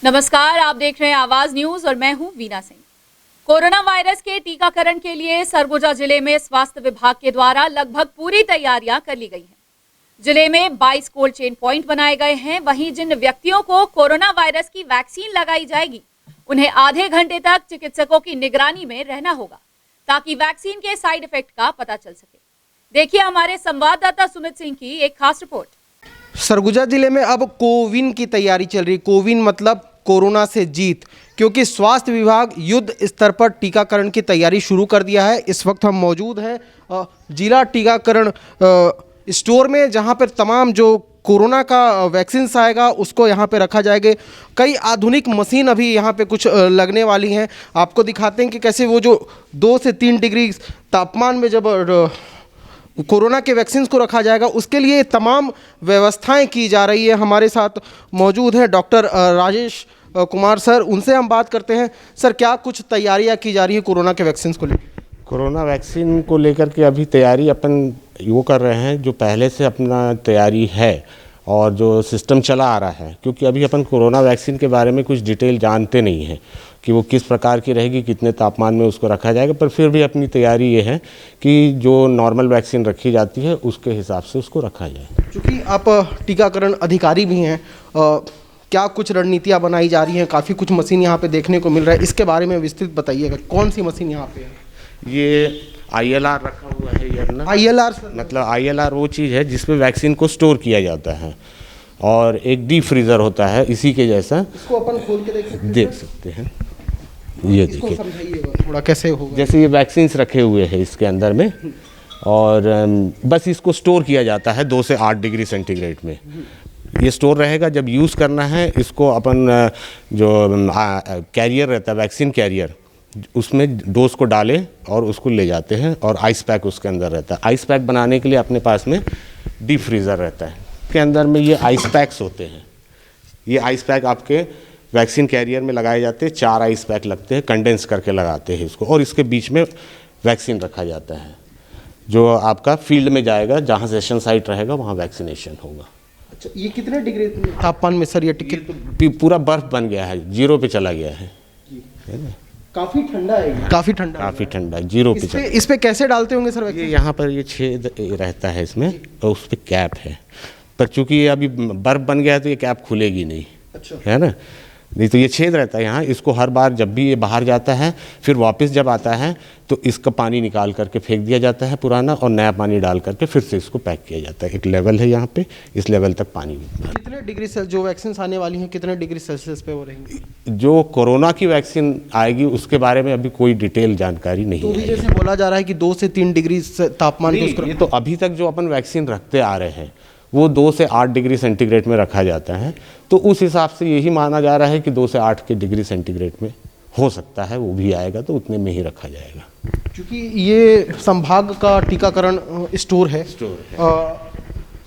नमस्कार, आप देख रहे हैं आवाज न्यूज और मैं हूं वीना सिंह। कोरोना वायरस के टीकाकरण के लिए सरगुजा जिले में स्वास्थ्य विभाग के द्वारा लगभग पूरी तैयारियां कर ली गई हैं। जिले में 22 कोल्ड चेन पॉइंट बनाए गए हैं। वहीं जिन व्यक्तियों को कोरोना वायरस की वैक्सीन लगाई जाएगी, उन्हें आधे घंटे तक चिकित्सकों की निगरानी में रहना होगा ताकि वैक्सीन के साइड इफेक्ट का पता चल सके। देखिए हमारे संवाददाता सुमित सिंह की एक खास रिपोर्ट। सरगुजा जिले में अब कोविन की तैयारी चल रही। कोविन मतलब कोरोना से जीत, क्योंकि स्वास्थ्य विभाग युद्ध स्तर पर टीकाकरण की तैयारी शुरू कर दिया है। इस वक्त हम मौजूद हैं जिला टीकाकरण स्टोर में, जहां पर तमाम जो कोरोना का वैक्सीन आएगा उसको यहां पे रखा जाएगा। कई आधुनिक मशीन अभी यहां पे कुछ लगने वाली हैं। आपको दिखाते हैं कि कैसे वो जो 2 से 3 डिग्री तापमान में जब कोरोना के वैक्सीन को रखा जाएगा, उसके लिए तमाम व्यवस्थाएं की जा रही है। हमारे साथ मौजूद हैं डॉक्टर राजेश कुमार सर, उनसे हम बात करते हैं। सर, क्या कुछ तैयारियां की जा रही है कोरोना के वैक्सीन को लेकर? कोरोना वैक्सीन को लेकर के अभी तैयारी अपन वो कर रहे हैं, जो पहले से अपना तैयारी है और जो सिस्टम चला आ रहा है, क्योंकि अभी अपन कोरोना वैक्सीन के बारे में कुछ डिटेल जानते नहीं हैं कि वो किस प्रकार की रहेगी, कितने तापमान में उसको रखा जाएगा। पर फिर भी अपनी तैयारी ये है कि जो नॉर्मल वैक्सीन रखी जाती है उसके हिसाब से उसको रखा जाए। क्योंकि आप टीकाकरण अधिकारी भी हैं, क्या कुछ रणनीतियाँ बनाई जा रही हैं? काफ़ी कुछ मशीन यहाँ पे देखने को मिल रहा है, इसके बारे में विस्तृत बताइएगा। कौन सी मशीन यहाँ पे है? ये ILR रखा हुआ है। ये अपना ILR मतलब ILR वो चीज़ है जिसमें वैक्सीन को स्टोर किया जाता है, और एक डीप फ्रीज़र होता है इसी के जैसा। इसको अपन खोल के देख सकते हैं। ये इसको देखिए समझाइएगा थोड़ा कैसे होगा। जैसे ये वैक्सीन्स रखे हुए हैं इसके अंदर में, और बस इसको स्टोर किया जाता है 2 से 8 डिग्री सेंटीग्रेड में। ये स्टोर रहेगा। जब यूज़ करना है इसको अपन जो कैरियर रहता है, वैक्सीन कैरियर, उसमें डोज को डालें और उसको ले जाते हैं, और आइस पैक उसके अंदर रहता है। आइस पैक बनाने के लिए अपने पास में डीप फ्रीज़र रहता है। इसके अंदर में ये आइस पैक्स होते हैं। ये आइस पैक आपके वैक्सीन कैरियर में लगाए जाते हैं। 4 आइस पैक लगते हैं, कंडेंस करके लगाते हैं इसको, और इसके बीच में वैक्सीन रखा जाता है जो आपका फील्ड में जाएगा, जहाँ सेशन साइट रहेगा वहाँ वैक्सीनेशन होगा। अच्छा, ये कितने डिग्री तापमान में सर ये टिकट? तो पूरा बर्फ़ बन गया है, 0 पे चला गया है ना? काफ़ी ठंडा है। काफ़ी ठंडा है, 0 पे चला। इस पे कैसे डालते होंगे सर? ये यहाँ पर ये छेद रहता है इसमें, और उस पर कैप है, पर चूंकि ये अभी बर्फ़ बन गया है तो ये कैप खुलेगी नहीं। अच्छा। है ना? नहीं तो ये छेद रहता है यहाँ। इसको हर बार जब भी ये बाहर जाता है, फिर वापस जब आता है तो इसका पानी निकाल करके फेंक दिया जाता है पुराना, और नया पानी डाल करके फिर से इसको पैक किया जाता है। एक लेवल है यहाँ पे, इस लेवल तक पानी। कितने डिग्री सेल्सियस जो वैक्सीन आने वाली हैं, कितने डिग्री सेल्सियस पे वो रहेंगी? जो कोरोना की वैक्सीन आएगी उसके बारे में अभी कोई डिटेल जानकारी नहीं है। जैसे बोला जा रहा है कि 2 से 3 डिग्री तापमान ये तो अभी तक जो अपन वैक्सीन रखते आ रहे हैं वो 2 से 8 डिग्री सेंटीग्रेड में रखा जाता है। तो उस हिसाब से यही माना जा रहा है कि 2 से 8 के डिग्री सेंटीग्रेड में हो सकता है, वो भी आएगा तो उतने में ही रखा जाएगा। क्योंकि ये संभाग का टीकाकरण स्टोर है।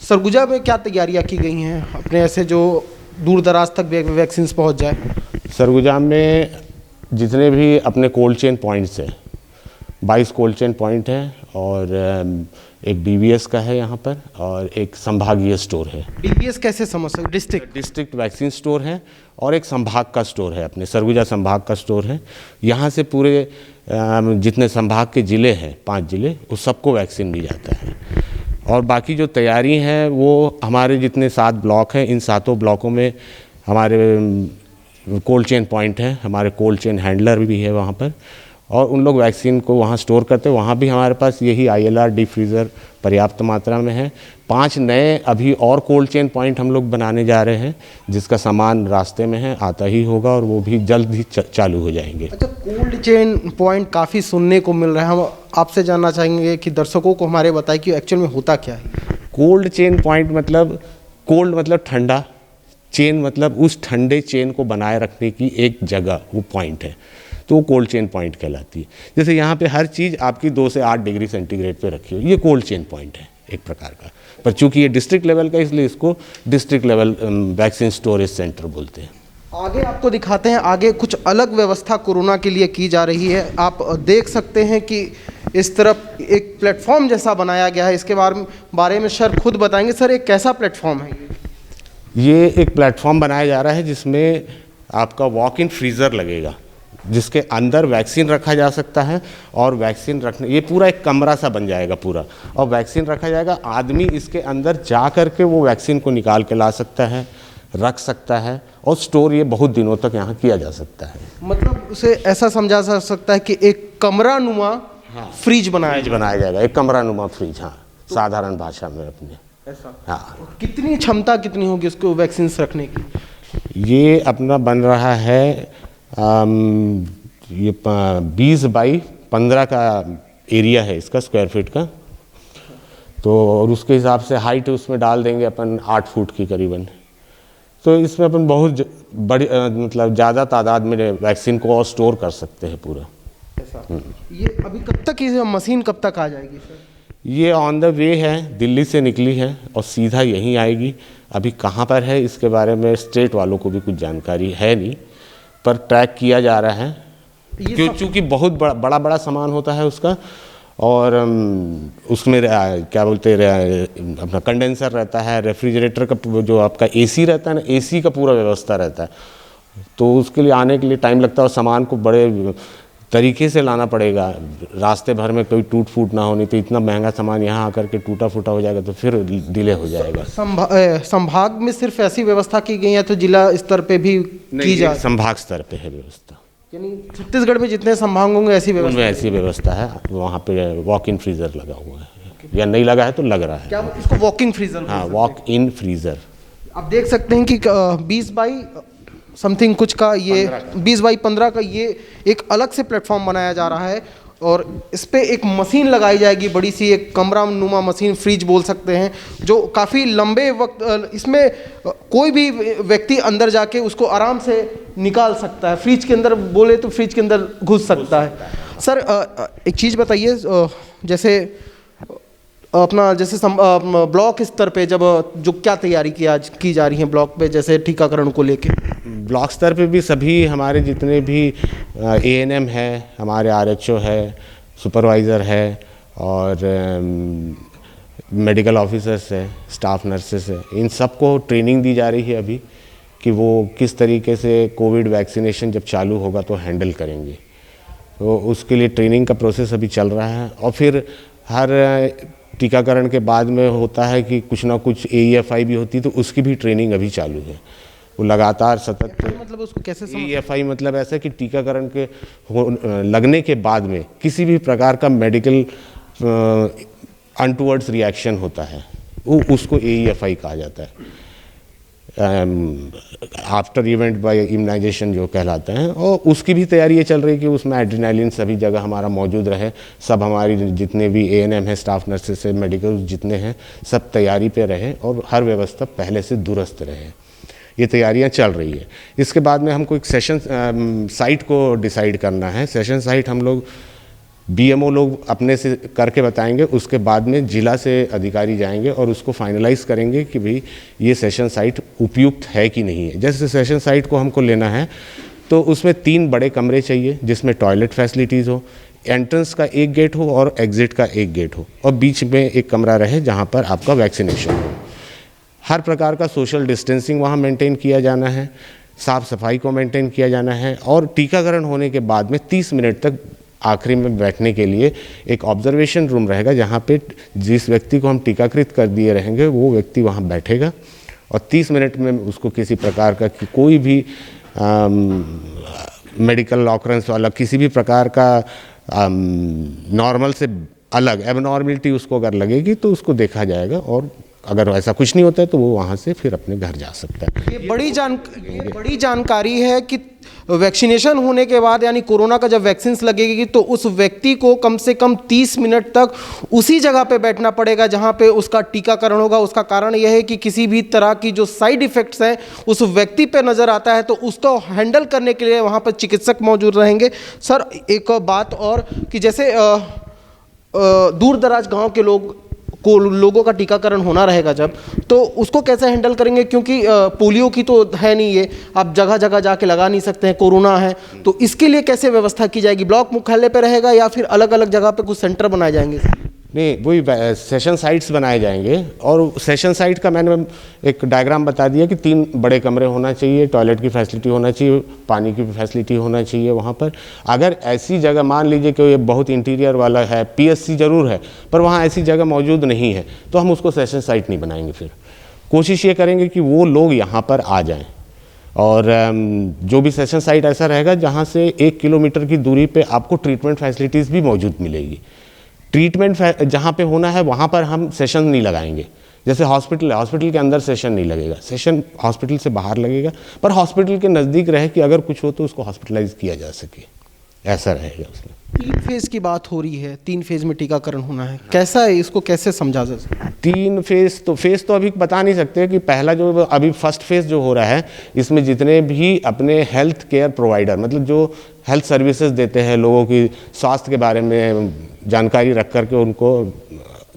सरगुजा में क्या तैयारियां की गई हैं अपने ऐसे जो दूर दराज तक वैक्सीन पहुंच जाए? सरगुजा में जितने भी अपने कोल्ड चेन पॉइंट्स हैं, 22 कोल्ड चेन पॉइंट है, और एक DVS का है यहाँ पर, और एक संभागीय स्टोर है। DVS कैसे समझ सकते? डिस्ट्रिक्ट वैक्सीन स्टोर है, और एक संभाग का स्टोर है, अपने सरगुजा संभाग का स्टोर है। यहाँ से पूरे जितने संभाग के ज़िले हैं, 5 ज़िले, उस सबको वैक्सीन दी जाता है। और बाकी जो तैयारी है वो हमारे जितने 7 ब्लॉक हैं, इन 7 ब्लॉकों में हमारे कोल्ड चेन पॉइंट हैं, हमारे कोल्ड चेन हैंडलर भी है वहाँ पर, और उन लोग वैक्सीन को वहाँ स्टोर करते हैं। वहाँ भी हमारे पास यही ILR डीप फ्रीज़र पर्याप्त मात्रा में है। 5 नए अभी और कोल्ड चेन पॉइंट हम लोग बनाने जा रहे हैं, जिसका सामान रास्ते में है, आता ही होगा, और वो भी जल्द ही चालू हो जाएंगे। अच्छा, कोल्ड चेन पॉइंट काफ़ी सुनने को मिल रहा है। हम आपसे जानना चाहेंगे कि दर्शकों को हमारे बताएं कि एक्चुअल में होता क्या है। कोल्ड चेन पॉइंट मतलब, कोल्ड मतलब ठंडा, चेन मतलब उस ठंडे चेन को बनाए रखने की एक जगह, वो पॉइंट है, तो वो कोल्ड चेन पॉइंट कहलाती है। जैसे यहाँ पे हर चीज़ आपकी 2 से 8 डिग्री सेंटीग्रेड पे रखी हो, ये कोल्ड चेन पॉइंट है एक प्रकार का। पर चूंकि ये डिस्ट्रिक्ट लेवल का, इसलिए इसको district level vaccine storage centre बोलते हैं। आगे आपको दिखाते हैं, आगे कुछ अलग व्यवस्था कोरोना के लिए की जा रही है। आप देख सकते हैं कि इस तरफ एक प्लेटफॉर्म जैसा बनाया गया है। इसके बारे में सर खुद बताएंगे। सर, एक कैसा प्लेटफॉर्म है ये? ये एक प्लेटफॉर्म बनाया जा रहा है जिसमें आपका वॉक इन फ्रीज़र लगेगा, जिसके अंदर वैक्सीन रखा जा सकता है। और वैक्सीन रखने, ये पूरा एक कमरा सा बन जाएगा पूरा, और वैक्सीन रखा जाएगा। आदमी इसके अंदर जा कर के वो वैक्सीन को निकाल के ला सकता है, रख सकता है, और स्टोर ये बहुत दिनों तक यहाँ किया जा सकता है। मतलब उसे ऐसा समझा जा सकता है कि एक कमरा नुमा फ्रिज बनाया जाएगा, एक कमरा नुमा फ्रिज। हाँ, साधारण भाषा में अपने ऐसा। हाँ। कितनी क्षमता कितनी होगी उसको वैक्सीन रखने की? ये अपना बन रहा है ये 20 बाई 15 का एरिया है इसका, स्क्वायर फीट का। तो और उसके हिसाब से हाइट उसमें डाल देंगे अपन 8 फुट की करीबन। तो इसमें अपन बहुत बड़ी मतलब ज़्यादा तादाद में वैक्सीन को और स्टोर कर सकते हैं पूरा। ऐसा। ये अभी कब तक ये मशीन कब तक आ जाएगी सर? ये ऑन द वे है, दिल्ली से निकली है और सीधा यहीं आएगी। अभी कहाँ पर है इसके बारे में स्टेट वालों को भी कुछ जानकारी है नहीं, पर ट्रैक किया जा रहा है, क्योंकि बहुत बड़ा सामान होता है उसका। और उसमें क्या बोलते हैं, अपना कंडेंसर रहता है, रेफ्रिजरेटर का जो आपका एसी रहता है ना, एसी का पूरा व्यवस्था रहता है। तो उसके लिए आने के लिए टाइम लगता है और सामान को बड़े तरीके से लाना पड़ेगा, रास्ते भर में कोई टूट फूट ना होनी। तो इतना महंगा सामान यहाँ आकर के टूटा फूटा हो जाएगा तो फिर डिले हो जाएगा। संभाग में सिर्फ ऐसी व्यवस्था की गई है तो जिला स्तर पे भी की जा? संभाग स्तर पे है व्यवस्था, यानी छत्तीसगढ़ में जितने संभाग होंगे ऐसी व्यवस्था है। वहाँ पे वॉक इन फ्रीज़र लगा हुआ है, या नहीं लगा है तो लग रहा है। क्या इसको वॉकिंग फ्रीजर? हाँ, वॉक इन फ्रीज़र। आप देख सकते हैं कि 20 बाई समथिंग कुछ का, ये 20 बाई 15 का ये एक अलग से प्लेटफॉर्म बनाया जा रहा है, और इस पे एक मशीन लगाई जाएगी, बड़ी सी एक कमरा नुमा मशीन, फ्रिज बोल सकते हैं, जो काफ़ी लंबे वक्त इसमें कोई भी व्यक्ति अंदर जाके उसको आराम से निकाल सकता है। फ्रिज के अंदर बोले तो फ्रिज के अंदर घुस सकता है। सर एक चीज़ बताइए, जैसे अपना जैसे ब्लॉक स्तर पे जब जो क्या तैयारी की जा रही है ब्लॉक पे, जैसे टीकाकरण को लेके? ब्लॉक स्तर पे भी सभी हमारे जितने भी ANM है, हमारे RHO है, सुपरवाइज़र है, और मेडिकल ऑफिसर्स है, स्टाफ नर्सेस है, इन सबको ट्रेनिंग दी जा रही है अभी कि वो किस तरीके से कोविड वैक्सीनेशन जब चालू होगा तो हैंडल करेंगे। तो उसके लिए ट्रेनिंग का प्रोसेस अभी चल रहा है। और फिर हर टीकाकरण के बाद में होता है कि कुछ ना कुछ AEFI भी होती है, तो उसकी भी ट्रेनिंग अभी चालू है। वो लगातार सतत, मतलब उसको कैसे AEFI मतलब ऐसा है कि टीकाकरण के लगने के बाद में किसी भी प्रकार का मेडिकल अनटुवर्ड्स रिएक्शन होता है, वो उसको AEFI कहा जाता है, आफ्टर इवेंट बाय इम्यूनाइजेशन जो कहलाते हैं। और उसकी भी तैयारी ये चल रही है कि उसमें एड्रेनालिन सभी जगह हमारा मौजूद रहे। सब हमारी जितने भी ANM है, स्टाफ नर्सेस है, मेडिकल जितने हैं, सब तैयारी पे रहे और हर व्यवस्था पहले से दुरुस्त रहे। ये तैयारियां चल रही है। इसके बाद में हमको एक सेशन साइट को डिसाइड करना है। सेशन साइट हम लोग BMO लोग अपने से करके बताएंगे, उसके बाद में जिला से अधिकारी जाएंगे और उसको फाइनलाइज करेंगे कि भाई ये सेशन साइट उपयुक्त है कि नहीं है। जैसे सेशन साइट को हमको लेना है तो उसमें 3 बड़े कमरे चाहिए, जिसमें टॉयलेट फैसिलिटीज़ हो, एंट्रेंस का एक गेट हो और एग्ज़िट का एक गेट हो, और बीच में एक कमरा रहे जहाँ पर आपका वैक्सीनेशन हो। हर प्रकार का सोशल डिस्टेंसिंग वहाँ मेंटेन किया जाना है, साफ़ सफाई को मेंटेन किया जाना है। और टीकाकरण होने के बाद में 30 मिनट तक आखिरी में बैठने के लिए एक ऑब्जर्वेशन रूम रहेगा, जहाँ पे जिस व्यक्ति को हम टीकाकृत कर दिए रहेंगे वो व्यक्ति वहाँ बैठेगा और 30 मिनट में उसको किसी प्रकार का कोई भी मेडिकल ऑकरेंस वाला किसी भी प्रकार का नॉर्मल से अलग एबनॉर्मलिटी उसको अगर लगेगी तो उसको देखा जाएगा, और अगर ऐसा कुछ नहीं होता है तो वो वहाँ से फिर अपने घर जा सकता है। ये बड़ी जानकारी है कि वैक्सीनेशन होने के बाद यानी कोरोना का जब वैक्सीन लगेगी तो उस व्यक्ति को कम से कम 30 मिनट तक उसी जगह पे बैठना पड़ेगा जहाँ पे उसका टीकाकरण होगा। उसका कारण यह है कि किसी भी तरह की जो साइड इफ़ेक्ट्स हैं उस व्यक्ति पे नज़र आता है तो उसको हैंडल करने के लिए वहाँ पर चिकित्सक मौजूद रहेंगे। सर एक बात और कि जैसे दूर दराज गाँव के लोगों का टीकाकरण होना रहेगा जब, तो उसको कैसे हैंडल करेंगे? क्योंकि पोलियो की तो है नहीं, ये आप जगह जगह जाके लगा नहीं सकते हैं, कोरोना है, तो इसके लिए कैसे व्यवस्था की जाएगी? ब्लॉक मुख्यालय पे रहेगा या फिर अलग अलग जगह पे कुछ सेंटर बनाए जाएंगे? नहीं, वही सेशन साइट्स बनाए जाएंगे। और सेशन साइट का मैंने एक डायग्राम बता दिया कि 3 बड़े कमरे होना चाहिए, टॉयलेट की फैसिलिटी होना चाहिए, पानी की भी फैसिलिटी होना चाहिए वहाँ पर। अगर ऐसी जगह मान लीजिए कि ये बहुत इंटीरियर वाला है, पीएससी ज़रूर है, पर वहाँ ऐसी जगह मौजूद नहीं है, तो हम उसको सेशन साइट नहीं बनाएंगे। फिर कोशिश ये करेंगे कि वो लोग यहाँ पर आ जाएँ। और जो भी सेशन साइट ऐसा रहेगा जहाँ से 1 किलोमीटर की दूरी पे आपको ट्रीटमेंट फैसिलिटीज़ भी मौजूद मिलेगी। ट्रीटमेंट जहाँ पे होना है वहाँ पर हम सेशन नहीं लगाएंगे। जैसे हॉस्पिटल है, हॉस्पिटल के अंदर सेशन नहीं लगेगा, सेशन हॉस्पिटल से बाहर लगेगा, पर हॉस्पिटल के नज़दीक रहे कि अगर कुछ हो तो उसको हॉस्पिटलाइज किया जा सके, ऐसा रहेगा उसमें। 3 फेज की बात हो रही है, 3 फेज में टीकाकरण होना है, कैसा है, इसको कैसे समझा जा सकता है? 3 फेज तो अभी बता नहीं सकते कि पहला जो अभी फर्स्ट फेज जो हो रहा है, इसमें जितने भी अपने हेल्थ केयर प्रोवाइडर, मतलब जो हेल्थ सर्विसेज देते हैं, लोगों की स्वास्थ्य के बारे में जानकारी रख करके उनको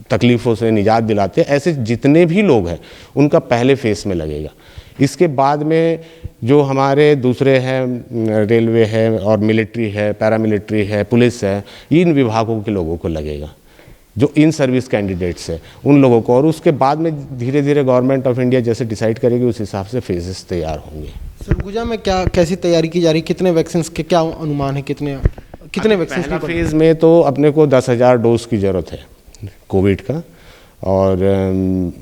तकलीफ़ों से निजात दिलाते हैं, ऐसे जितने भी लोग हैं उनका पहले फेज में लगेगा। इसके बाद में जो हमारे दूसरे हैं, रेलवे है और मिलिट्री है, पैरामिलिट्री है, पुलिस है, इन विभागों के लोगों को लगेगा, जो इन सर्विस कैंडिडेट्स है उन लोगों को। और उसके बाद में धीरे धीरे गवर्नमेंट ऑफ इंडिया जैसे डिसाइड करेगी उस हिसाब से फेजेस तैयार होंगे। सरगुजा में कैसी तैयारी की जा रही है, कितने वैक्सीन के क्या अनुमान है, कितने वैक्सीन? पहला फेज़ में तो अपने को 10,000 डोज की ज़रूरत है कोविड का। और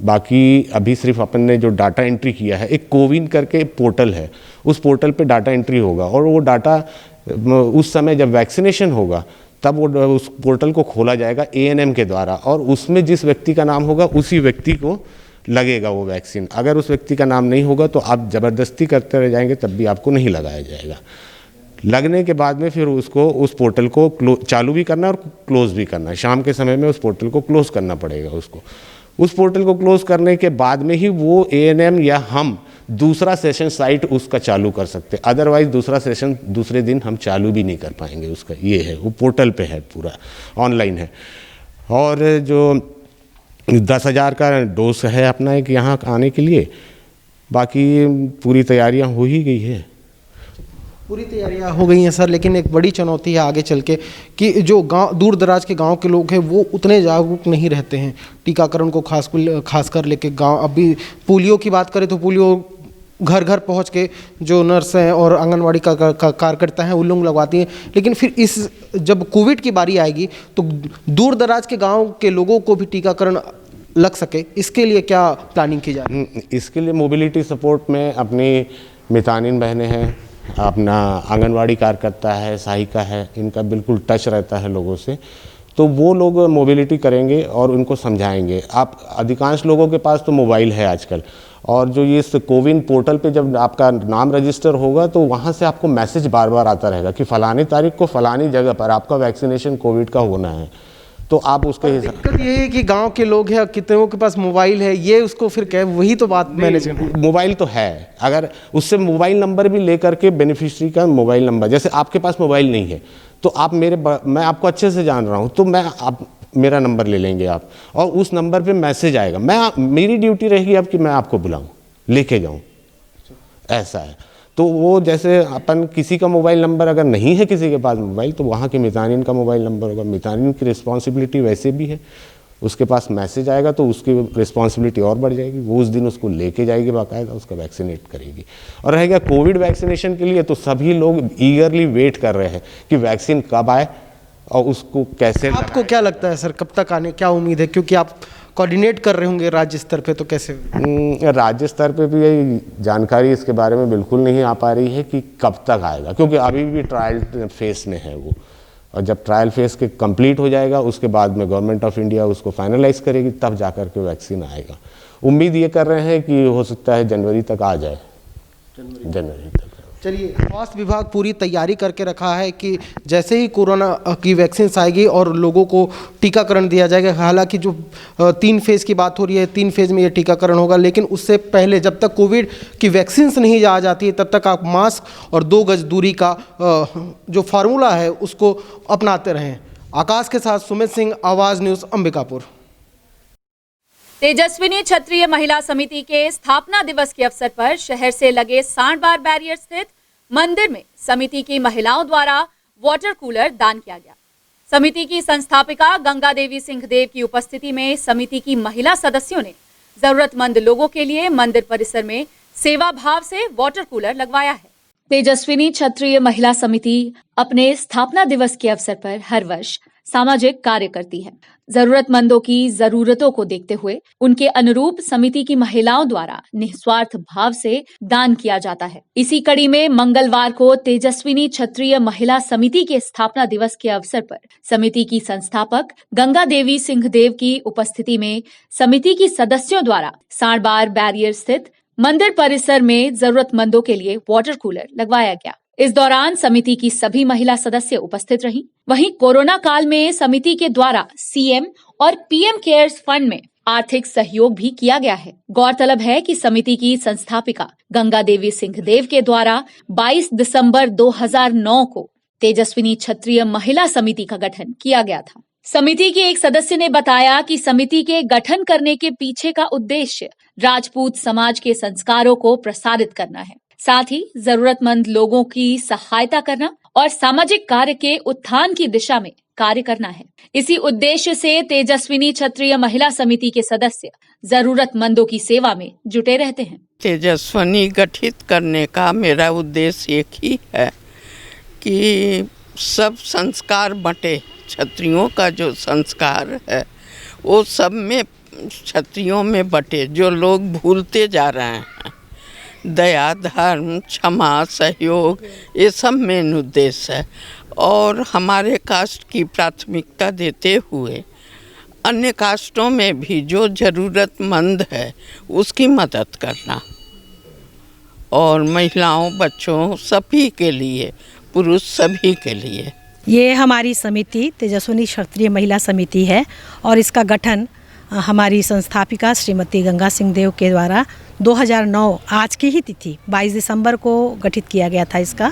बाकी अभी सिर्फ अपन ने जो डाटा एंट्री किया है, एक कोविन करके पोर्टल है, उस पोर्टल पे डाटा एंट्री होगा और वो डाटा उस समय जब वैक्सीनेशन होगा तब वो उस पोर्टल को खोला जाएगा ANM के द्वारा, और उसमें जिस व्यक्ति का नाम होगा उसी व्यक्ति को लगेगा वो वैक्सीन। अगर उस व्यक्ति का नाम नहीं होगा तो आप ज़बरदस्ती करते रह जाएंगे, तब भी आपको नहीं लगाया जाएगा। लगने के बाद में फिर उसको उस पोर्टल को चालू भी करना है और क्लोज़ भी करना है। शाम के समय में उस पोर्टल को क्लोज़ करना पड़ेगा उसको। उस पोर्टल को क्लोज़ करने के बाद में ही वो ANM या हम दूसरा सेशन साइट उसका चालू कर सकते, अदरवाइज़ दूसरा सेशन दूसरे दिन हम चालू भी नहीं कर पाएंगे उसका। ये है, वो पोर्टल पे है, पूरा ऑनलाइन है। और जो 10,000 का डोज है अपना एक यहाँ आने के लिए, बाकी पूरी तैयारियाँ हो ही गई है। पूरी तैयारियां हो गई हैं सर, लेकिन एक बड़ी चुनौती है आगे चल के कि जो गांव, दूर दराज के गांव के लोग हैं वो उतने जागरूक नहीं रहते हैं टीकाकरण को खासकर लेके। गांव, अभी पोलियो की बात करें तो पोलियो घर घर पहुंच के जो नर्स हैं और आंगनवाड़ी का कार्यकर्ता हैं उन लोग लगवाती हैं, लेकिन फिर जब कोविड की बारी आएगी तो दूर दराज के गाँव के लोगों को भी टीकाकरण लग सके, इसके लिए क्या प्लानिंग की जा रही है? इसके लिए मोबिलिटी सपोर्ट में अपनी मितानिन बहनें हैं, अपना आंगनवाड़ी कार्यकर्ता है, सहायिका है, इनका बिल्कुल टच रहता है लोगों से, तो वो लोग मोबिलिटी करेंगे और उनको समझाएंगे। आप अधिकांश लोगों के पास तो मोबाइल है आजकल, और जो ये इस कोविन पोर्टल पे जब आपका नाम रजिस्टर होगा तो वहाँ से आपको मैसेज बार बार आता रहेगा कि फ़लानी तारीख को फ़लानी जगह पर आपका वैक्सीनेशन कोविड का होना है। तो आप उसके हिसाब, दिक्कत ये है कि गांव के लोग हैं, कितनों के पास मोबाइल है, ये उसको फिर क्या, वही तो बात मैनेज करना। मोबाइल तो है, अगर उससे मोबाइल नंबर भी लेकर के बेनिफिशियरी का मोबाइल नंबर, जैसे आपके पास मोबाइल नहीं है तो आप मैं आपको अच्छे से जान रहा हूँ, तो आप मेरा नंबर ले लेंगे आप, और उस नंबर पे मैसेज आएगा। मेरी ड्यूटी रहेगी अब कि मैं आपको बुलाऊँ, लेके जाऊँ, ऐसा है। तो वो जैसे अपन किसी का मोबाइल नंबर अगर नहीं है किसी के पास मोबाइल, तो वहाँ की मितानिन का मोबाइल नंबर होगा, मितानिन की रिस्पॉन्सिबिलिटी वैसे भी है, उसके पास मैसेज आएगा तो उसकी रिस्पॉन्सिबिलिटी और बढ़ जाएगी, वो उस दिन उसको लेके जाएगी, बाकायदा उसका वैक्सीनेट करेगी। और रहेगा कोविड वैक्सीनेशन के लिए, तो सभी लोग ईगरली वेट कर रहे हैं कि वैक्सीन कब आए और उसको कैसे। आपको क्या लगता है सर, कब तक आने, क्या उम्मीद है, क्योंकि आप कोऑर्डिनेट कर रहे होंगे राज्य स्तर पे, तो कैसे? राज्य स्तर पे भी यही जानकारी इसके बारे में बिल्कुल नहीं आ पा रही है कि कब तक आएगा, क्योंकि अभी भी ट्रायल फेस में है वो, और जब ट्रायल फेस के कंप्लीट हो जाएगा उसके बाद में गवर्नमेंट ऑफ इंडिया उसको फाइनलाइज करेगी, तब जाकर के वैक्सीन आएगा। उम्मीद ये कर रहे हैं कि हो सकता है जनवरी तक आ जाए, जनवरी तक। चलिए, स्वास्थ्य विभाग पूरी तैयारी करके रखा है कि जैसे ही कोरोना की वैक्सीन आएगी और लोगों को टीकाकरण दिया जाएगा। हालांकि जो 3 फेज़ की बात हो रही है, 3 फेज़ में ये टीकाकरण होगा, लेकिन उससे पहले जब तक कोविड की वैक्सीन नहीं आ जाती है तब तक आप मास्क और 2 गज दूरी का जो फार्मूला है उसको अपनाते रहें। आकाश के साथ सुमित सिंह, आवाज़ न्यूज़, अंबिकापुर। तेजस्विनी क्षत्रिय महिला समिति के स्थापना दिवस के अवसर पर शहर से लगे सांडबार बैरियर स्थित मंदिर में समिति की महिलाओं द्वारा वाटर कूलर दान किया गया। समिति की संस्थापिका गंगा देवी सिंहदेव की उपस्थिति में समिति की महिला सदस्यों ने जरूरतमंद लोगों के लिए मंदिर परिसर में सेवा भाव से वाटर कूलर लगवाया है। तेजस्विनी क्षत्रिय महिला समिति अपने स्थापना दिवस के अवसर पर हर वर्ष सामाजिक कार्य करती है। जरूरतमंदों की जरूरतों को देखते हुए उनके अनुरूप समिति की महिलाओं द्वारा निस्वार्थ भाव से दान किया जाता है। इसी कड़ी में मंगलवार को तेजस्विनी क्षत्रिय महिला समिति के स्थापना दिवस के अवसर पर समिति की संस्थापक गंगा देवी सिंहदेव की उपस्थिति में समिति की सदस्यों द्वारा सांडबार बैरियर स्थित मंदिर परिसर में जरूरतमंदों के लिए वाटर कूलर लगवाया गया। इस दौरान समिति की सभी महिला सदस्य उपस्थित रहीं। वहीं कोरोना काल में समिति के द्वारा सीएम और पीएम केयर्स फंड में आर्थिक सहयोग भी किया गया है। गौरतलब है कि समिति की संस्थापिका गंगा देवी सिंहदेव के द्वारा 22 दिसंबर 2009 को तेजस्विनी क्षत्रिय महिला समिति का गठन किया गया था। समिति के एक सदस्य ने बताया कि समिति के गठन करने के पीछे का उद्देश्य राजपूत समाज के संस्कारों को प्रसारित करना है, साथ ही जरूरतमंद लोगों की सहायता करना और सामाजिक कार्य के उत्थान की दिशा में कार्य करना है। इसी उद्देश्य से तेजस्विनी क्षत्रिय महिला समिति के सदस्य जरूरतमंदों की सेवा में जुटे रहते हैं। तेजस्विनी गठित करने का मेरा उद्देश्य एक ही है कि सब संस्कार बंटे। क्षत्रियों का जो संस्कार है वो सब में क्षत्रियों में बटे, जो लोग भूलते जा रहे हैं। दया, धर्म, क्षमा, सहयोग, ये सब मेन उद्देश्य है। और हमारे कास्ट की प्राथमिकता देते हुए अन्य कास्टों में भी जो ज़रूरतमंद है उसकी मदद करना, और महिलाओं, बच्चों, सभी के लिए, पुरुष सभी के लिए। ये हमारी समिति तेजस्विनी क्षत्रिय महिला समिति है और इसका गठन हमारी संस्थापिका श्रीमती गंगा सिंहदेव के द्वारा 2009 आज की ही तिथि 22 दिसंबर को गठित किया गया था इसका।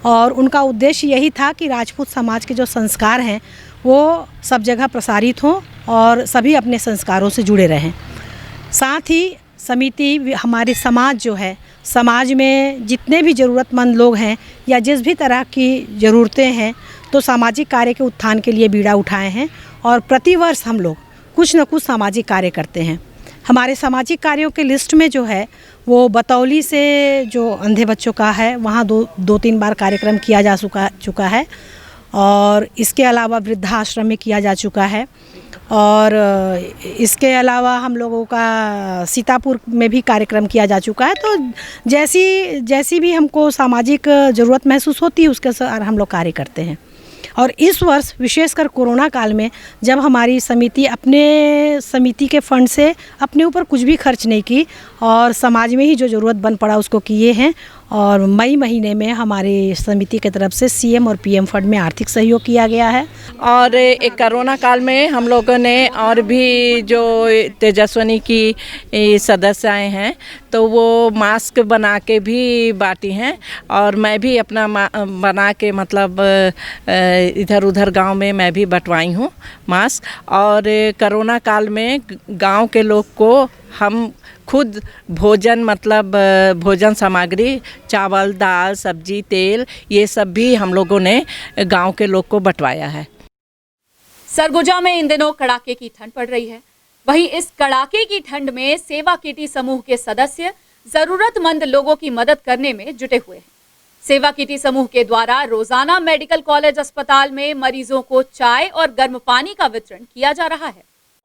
और उनका उद्देश्य यही था कि राजपूत समाज के जो संस्कार हैं वो सब जगह प्रसारित हों और सभी अपने संस्कारों से जुड़े रहें। साथ ही समिति हमारे समाज जो है, समाज में जितने भी ज़रूरतमंद लोग हैं या जिस भी तरह की ज़रूरतें हैं, तो सामाजिक कार्य के उत्थान के लिए बीड़ा उठाए हैं और प्रतिवर्ष हम लोग कुछ न कुछ सामाजिक कार्य करते हैं। हमारे सामाजिक कार्यों के लिस्ट में जो है वो बतौली से जो अंधे बच्चों का है वहाँ दो तीन बार कार्यक्रम किया जा चुका है, और इसके अलावा वृद्धाश्रम में किया जा चुका है, और इसके अलावा हम लोगों का सीतापुर में भी कार्यक्रम किया जा चुका है। तो जैसी भी हमको सामाजिक ज़रूरत महसूस होती है उसके अनुसार हम लोग कार्य करते हैं। और इस वर्ष विशेषकर कोरोना काल में जब हमारी समिति अपने समिति के फंड से अपने ऊपर कुछ भी खर्च नहीं की और समाज में ही जो ज़रूरत बन पड़ा उसको किए हैं, और मई महीने में हमारी समिति की तरफ से सीएम और पीएम फंड में आर्थिक सहयोग किया गया है। और एक कोरोना काल में हम लोगों ने और भी जो तेजस्विनी की सदस्याएं हैं तो वो मास्क बना के भी बांटी हैं, और मैं भी अपना बना के मतलब इधर उधर गांव में मैं भी बंटवाई हूँ मास्क। और कोरोना काल में गांव के लोग को हम खुद भोजन मतलब भोजन सामग्री, चावल, दाल, सब्जी, तेल, ये सब भी हम लोगों ने गांव के लोग को बंटवाया है। सरगुजा में इन दिनों कड़ाके की ठंड पड़ रही है। वहीं इस कड़ाके की ठंड में सेवा किटी समूह के सदस्य जरूरतमंद लोगों की मदद करने में जुटे हुए हैं। सेवा किटी समूह के द्वारा रोजाना मेडिकल कॉलेज अस्पताल में मरीजों को चाय और गर्म पानी का वितरण किया जा रहा है।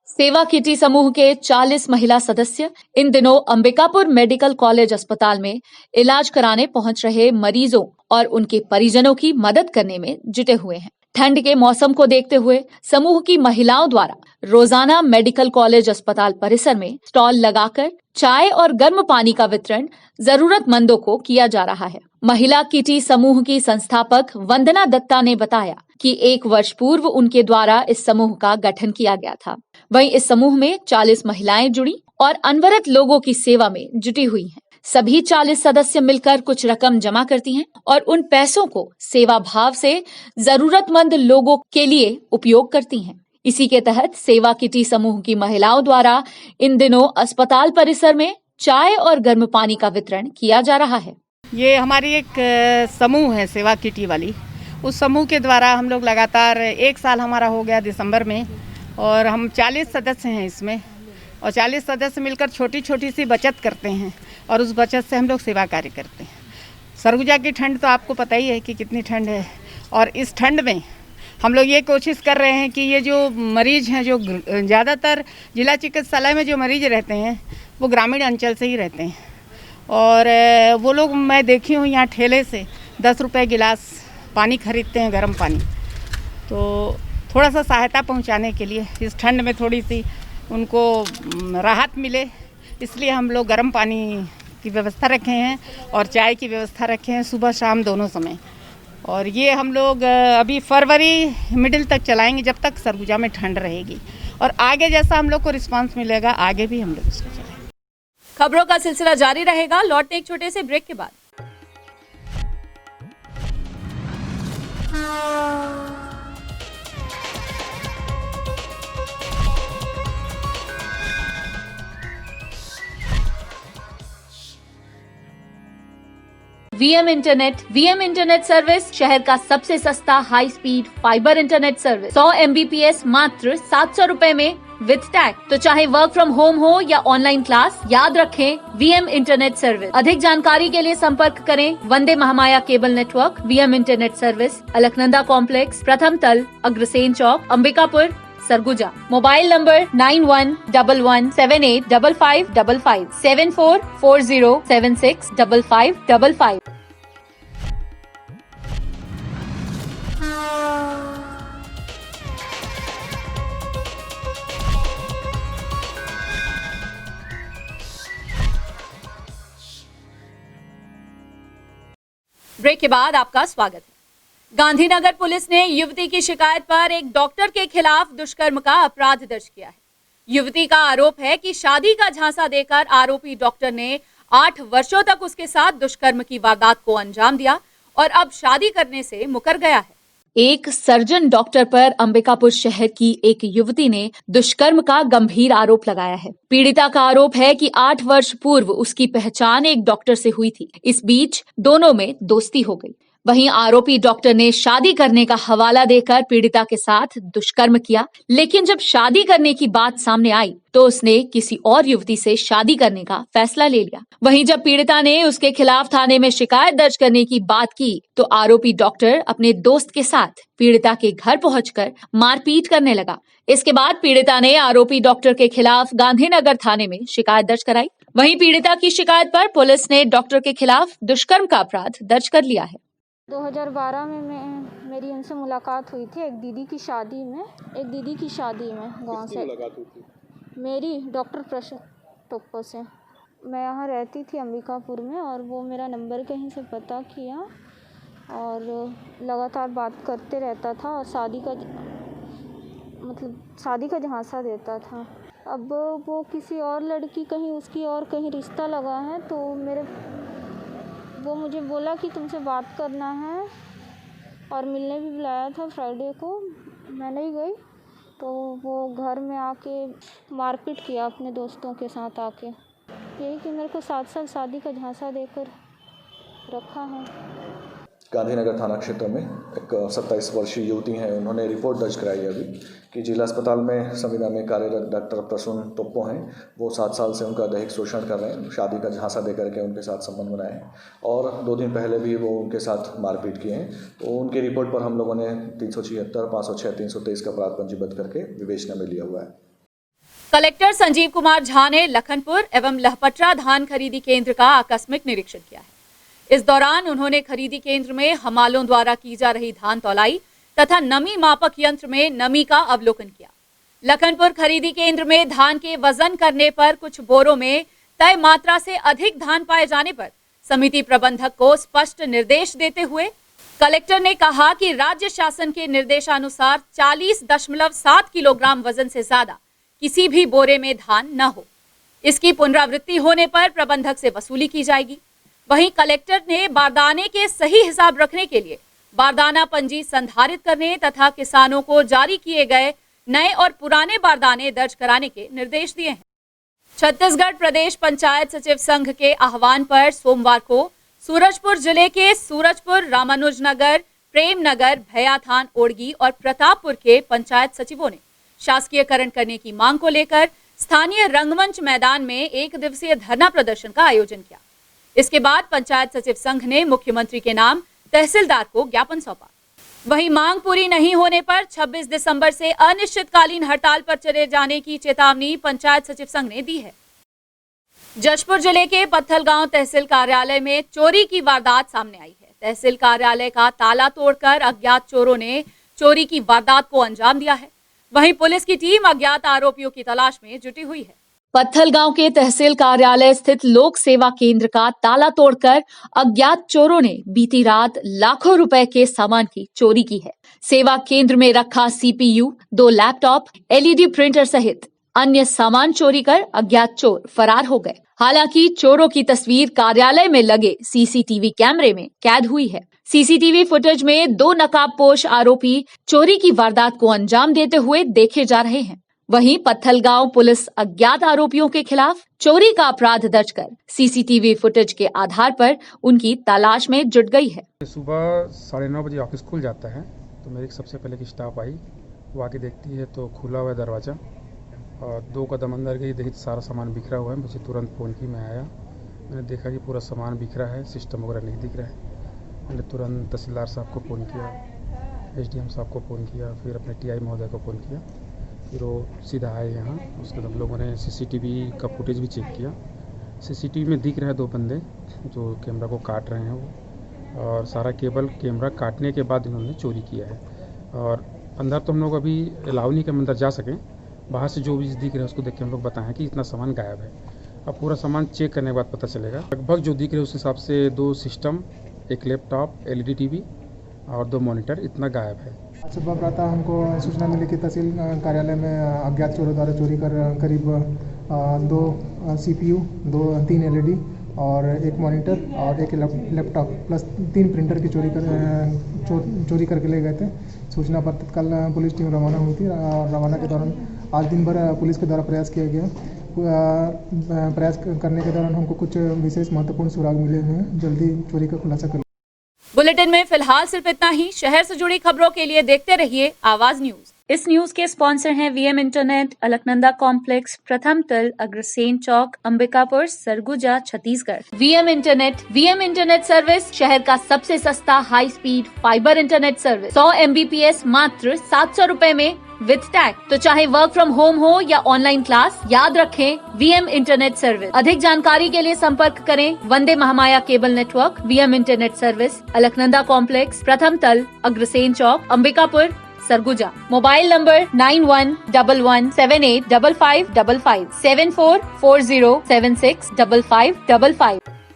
सेवा किटी समूह के 40 महिला सदस्य इन दिनों अंबिकापुर मेडिकल कॉलेज अस्पताल में इलाज कराने पहुंच रहे मरीजों और उनके परिजनों की मदद करने में जुटे हुए हैं। ठंड के मौसम को देखते हुए समूह की महिलाओं द्वारा रोजाना मेडिकल कॉलेज अस्पताल परिसर में स्टॉल लगाकर चाय और गर्म पानी का वितरण जरूरतमंदों को किया जा रहा है। महिला किटी समूह की संस्थापक वंदना दत्ता ने बताया कि 1 वर्ष पूर्व उनके द्वारा इस समूह का गठन किया गया था। वहीं इस समूह में 40 महिलाएं जुड़ी और अनवरत लोगों की सेवा में जुटी हुई हैं। सभी 40 सदस्य मिलकर कुछ रकम जमा करती हैं और उन पैसों को सेवा भाव से जरूरतमंद लोगों के लिए उपयोग करती हैं। इसी के तहत सेवा किटी समूह की महिलाओं द्वारा इन दिनों अस्पताल परिसर में चाय और गर्म पानी का वितरण किया जा रहा है। ये हमारी एक समूह है सेवा किटी वाली, उस समूह के द्वारा हम लोग लगातार 1 साल हमारा हो गया दिसंबर में, और हम 40 सदस्य हैं इसमें, और 40 सदस्य मिलकर छोटी छोटी सी बचत करते हैं और उस बचत से हम लोग सेवा कार्य करते हैं। सरगुजा की ठंड तो आपको पता ही है कि कितनी ठंड है, और इस ठंड में हम लोग ये कोशिश कर रहे हैं कि ये जो मरीज हैं, जो ज़्यादातर जिला चिकित्सालय में जो मरीज रहते हैं वो ग्रामीण अंचल से ही रहते हैं, और वो लोग मैं देखी हूँ यहाँ ठेले से 10 रुपये गिलास पानी खरीदते हैं, गर्म पानी। तो थोड़ा सा सहायता पहुँचाने के लिए इस ठंड में थोड़ी सी उनको राहत मिले, इसलिए हम लोग गर्म पानी की व्यवस्था रखे हैं और चाय की व्यवस्था रखे हैं सुबह शाम दोनों समय। और ये हम लोग अभी फरवरी मिडिल तक चलाएंगे, जब तक सरगुजा में ठंड रहेगी, और आगे जैसा हम लोग को रिस्पांस मिलेगा आगे भी हम लोग इसको चलाएंगे। खबरों का सिलसिला जारी रहेगा, लौटते एक छोटे से ब्रेक के बाद। वीएम इंटरनेट सर्विस शहर का सबसे सस्ता high speed fibre internet service 100 MBPS मात्र 700 रुपए में विद टैग। तो चाहे वर्क फ्रॉम होम हो या ऑनलाइन क्लास, याद रखें वीएम इंटरनेट सर्विस। अधिक जानकारी के लिए संपर्क करें Vande Mahamaya cable network, VM internet service, Alaknanda complex, प्रथम तल, Agrasen Chowk, Ambikapur, Surguja. Mobile number 9111785555 7440765555। Break के बाद आपका स्वागत है। गांधीनगर पुलिस ने युवती की शिकायत पर एक डॉक्टर के खिलाफ दुष्कर्म का अपराध दर्ज किया है। युवती का आरोप है कि शादी का झांसा देकर आरोपी डॉक्टर ने 8 वर्षों तक उसके साथ दुष्कर्म की वारदात को अंजाम दिया और अब शादी करने से मुकर गया है। एक सर्जन डॉक्टर पर अंबिकापुर शहर की एक युवती ने दुष्कर्म का गंभीर आरोप लगाया है। पीड़िता का आरोप है कि 8 वर्ष पूर्व उसकी पहचान एक डॉक्टर से हुई थी। इस बीच दोनों में दोस्ती हो गई। वहीं आरोपी डॉक्टर ने शादी करने का हवाला देकर पीड़िता के साथ दुष्कर्म किया, लेकिन जब शादी करने की बात सामने आई तो उसने किसी और युवती से शादी करने का फैसला ले लिया। वहीं जब पीड़िता ने उसके खिलाफ थाने में शिकायत दर्ज करने की बात की तो आरोपी डॉक्टर अपने दोस्त के साथ पीड़िता के घर पहुंचकर मारपीट करने लगा। इसके बाद पीड़िता ने आरोपी डॉक्टर के खिलाफ गांधीनगर थाने में शिकायत दर्ज कराई। वहीं पीड़िता की शिकायत पर पुलिस ने डॉक्टर के खिलाफ दुष्कर्म का अपराध दर्ज कर लिया है। 2012 में मेरी उनसे मुलाकात हुई थी एक दीदी की शादी में गांव से। मेरी डॉक्टर प्रशांत टोप्पो से। मैं यहाँ रहती थी अंबिकापुर में, और वो मेरा नंबर कहीं से पता किया और लगातार बात करते रहता था और शादी का झांसा देता था। अब वो किसी और लड़की, कहीं उसकी और कहीं रिश्ता लगा है, तो वो मुझे बोला कि तुमसे बात करना है और मिलने भी बुलाया था फ्राइडे को। मैं नहीं गई, तो वो घर में आके मारपीट किया अपने दोस्तों के साथ आके। यही कि मेरे को 7 साल शादी का झांसा देकर रखा है। गांधीनगर थाना क्षेत्र में एक 27 वर्षीय युवती हैं, उन्होंने रिपोर्ट दर्ज कराई है अभी कि जिला अस्पताल में संविदा में कार्यरत डॉक्टर प्रसून टोप्पो हैं, वो 7 साल से उनका दैहिक शोषण कर रहे हैं, शादी का झांसा दे करके उनके साथ संबंध बनाए हैं, और 2 दिन पहले भी वो उनके साथ मारपीट किए हैं। तो उनकी रिपोर्ट पर हम लोगों ने 376, 506, 323 का अपराध पंजीबद्ध करके विवेचना में लिया हुआ है। कलेक्टर संजीव कुमार झा ने लखनपुर एवं लहपटरा धान खरीदी केंद्र का आकस्मिक निरीक्षण किया है। इस दौरान उन्होंने खरीदी केंद्र में हमालों द्वारा की जा रही धान तौलाई तथा नमी मापक यंत्र में नमी का अवलोकन किया। लखनपुर खरीदी केंद्र में धान के वजन करने पर कुछ बोरों में तय मात्रा से अधिक धान पाए जाने पर समिति प्रबंधक को स्पष्ट निर्देश देते हुए कलेक्टर ने कहा कि राज्य शासन के निर्देशानुसार 40.7 किलोग्राम वजन से ज्यादा किसी भी बोरे में धान न हो। इसकी पुनरावृत्ति होने पर प्रबंधक से वसूली की जाएगी। वहीं कलेक्टर ने बारदाने के सही हिसाब रखने के लिए बारदाना पंजी संधारित करने तथा किसानों को जारी किए गए नए और पुराने बारदाने दर्ज कराने के निर्देश दिए हैं। छत्तीसगढ़ प्रदेश पंचायत सचिव संघ के आह्वान पर सोमवार को सूरजपुर जिले के सूरजपुर, रामानुजनगर, प्रेमनगर, भैयाथान, ओड़गी और प्रतापपुर के पंचायत सचिवों ने शासकीयकरण करने की मांग को लेकर स्थानीय रंगमंच मैदान में एक दिवसीय धरना प्रदर्शन का आयोजन किया। इसके बाद पंचायत सचिव संघ ने मुख्यमंत्री के नाम तहसीलदार को ज्ञापन सौंपा। वहीं मांग पूरी नहीं होने पर 26 दिसंबर से अनिश्चितकालीन हड़ताल पर चले जाने की चेतावनी पंचायत सचिव संघ ने दी है। जशपुर जिले के पत्थलगांव तहसील कार्यालय में चोरी की वारदात सामने आई है। तहसील कार्यालय का ताला तोड़कर अज्ञात चोरों ने चोरी की वारदात को अंजाम दिया है। वहीं पुलिस की टीम अज्ञात आरोपियों की तलाश में जुटी हुई है। पत्थलगांव के तहसील कार्यालय स्थित लोक सेवा केंद्र का ताला तोड़कर अज्ञात चोरों ने बीती रात लाखों रुपए के सामान की चोरी की है। सेवा केंद्र में रखा CPU, 2 लैपटॉप, LED प्रिंटर सहित अन्य सामान चोरी कर अज्ञात चोर फरार हो गए। हालांकि चोरों की तस्वीर कार्यालय में लगे CCTV कैमरे में कैद हुई है। CCTV फुटेज में 2 नकाबपोश आरोपी चोरी की वारदात को अंजाम देते हुए देखे जा रहे हैं। वहीं पत्थलगांव पुलिस अज्ञात आरोपियों के खिलाफ चोरी का अपराध दर्ज कर CCTV फुटेज के आधार पर उनकी तलाश में जुट गई है। सुबह 9:30 बजे ऑफिस खुल जाता है तो मेरी सबसे पहले की स्टाफ आई, वो आके देखती है तो खुला हुआ है दरवाज़ा और 2 कदम अंदर गई, देखी सारा सामान बिखरा हुआ है। मुझे तुरंत फ़ोन की, मैं आया, मैंने देखा कि पूरा सामान बिखरा है, सिस्टम वगैरह नहीं दिख रहा है। मैंने तुरंत तहसीलदार साहब को फ़ोन किया, SDM साहब को फ़ोन किया, फिर अपने TI महोदय को फ़ोन किया, फिर वो सीधा आए यहाँ। उसके बाद हम लोगों ने CCTV का फुटेज भी चेक किया। CCTV में दिख रहे हैं 2 बंदे जो कैमरा को काट रहे हैं वो, और सारा केबल कैमरा काटने के बाद इन्होंने चोरी किया है। और अंदर तो हम लोग अभी अलाउ नहीं कि हम अंदर जा सकें, बाहर से जो भी दिख रहा है उसको देख के हम लोग बताएं कि इतना सामान गायब है। अब पूरा सामान चेक करने के बाद पता चलेगा। लगभग जो दिख रहे हैं उस हिसाब से 2 सिस्टम, 1 लैपटॉप, LED TV और 2 मॉनिटर, इतना गायब है। आज सुबह प्रातः हमको सूचना मिली कि तहसील कार्यालय में अज्ञात चोरों द्वारा चोरी कर करीब 2 CPU, 3 LED और 1 मॉनिटर और 1 लैपटॉप प्लस 3 प्रिंटर की चोरी करके ले गए थे। सूचना पर तत्काल पुलिस टीम रवाना हुई थी और रवाना के दौरान आज दिन भर पुलिस के द्वारा प्रयास किया गया। प्रयास करने के दौरान हमको कुछ विशेष महत्वपूर्ण सुराग मिले हैं, जल्दी चोरी का खुलासा कर। बुलेटिन में फिलहाल सिर्फ इतना ही। शहर से जुड़ी खबरों के लिए देखते रहिए आवाज न्यूज। इस न्यूज के स्पॉन्सर हैं VM इंटरनेट, अलकनंदा कॉम्प्लेक्स, प्रथम तल, Agrasen Chowk, Ambikapur, Surguja, Chhattisgarh. VM internet service शहर का सबसे सस्ता high speed fibre internet service. 100 Mbps मात्र 700 रुपए में विद टैग। तो चाहे वर्क फ्रॉम होम हो या ऑनलाइन क्लास, याद रखें VM इंटरनेट सर्विस। अधिक जानकारी के लिए संपर्क करें Vande Mahamaya cable network. VM internet service, Alaknanda complex, प्रथम तल, अग्रसेन चौक, अंबिकापुर, सरगुजा। Mobile number 9111785555 7440765555।